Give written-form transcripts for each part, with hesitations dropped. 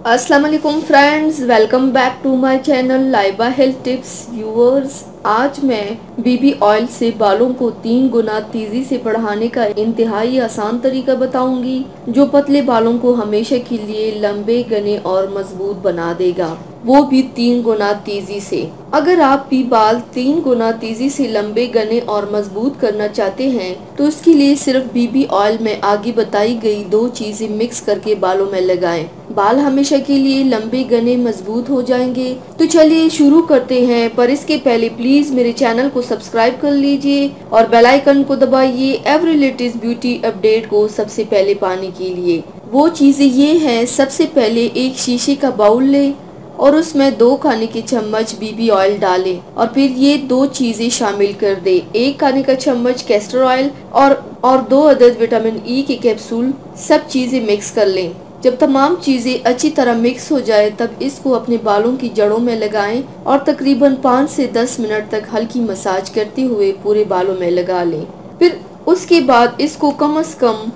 अस्सलाम वालेकुम friends, welcome back to my channel Laiba health tips. Viewers, आज मैं बीबी ऑयल से बालों को 3 गुना तेजी से बढ़ाने का इंतहाई आसान तरीका बताऊंगी, जो पतले बालों को हमेशा के लिए लंबे, घने और मजबूत बना देगा, वो भी 3 गुना तेजी से। अगर आप भी बाल 3 गुना तेजी से लंबे, घने और मजबूत करना चाहते हैं तो इसके लिए सिर्फ बीबी ऑयल में आगे बताई गई 2 चीजें मिक्स करके बालों में लगाएं। बाल हमेशा के लिए लंबे, घने, मजबूत हो जाएंगे। तो चलिए शुरू करते हैं, पर इसके पहले प्लीज मेरे चैनल को सब्सक्राइब कर लीजिए और बेल आइकन को दबाइए एवरी लेटेस्ट ब्यूटी अपडेट को सबसे पहले पाने के लिए। वो चीजें ये हैं, सबसे पहले एक शीशे का बाउल लें और उसमें 2 खाने के चम्मच बीबी ऑयल डालें और फिर ये 2 चीजें शामिल कर दें। 1 खाने का चम्मच कैस्टर ऑयल और 2 अदद विटामिन ई के कैप्सूल। सब चीजें मिक्स कर लें। जब तमाम चीजें अच्छी तरह मिक्स हो जाए तब इसको अपने बालों की जड़ों में लगाएं और तकरीबन 5 से 10 मिनट तक हल्की मसाज करते हुए पूरे बालों में लगा लें। फिर उसके बाद इसको कम से कम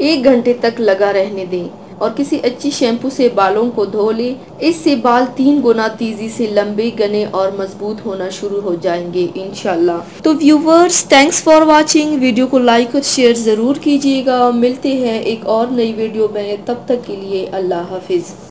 1 घंटे तक लगा रहने दें और किसी अच्छी शैम्पू से बालों को धो लें। इससे बाल 3 गुना तेजी से लंबे, घने और मजबूत होना शुरू हो जाएंगे इंशाल्लाह। तो viewers, thanks for watching. Video को लाइक और शेयर जरूर कीजिएगा। मिलते हैं एक और नई वीडियो में, तब तक के लिए अल्लाह हाफिज।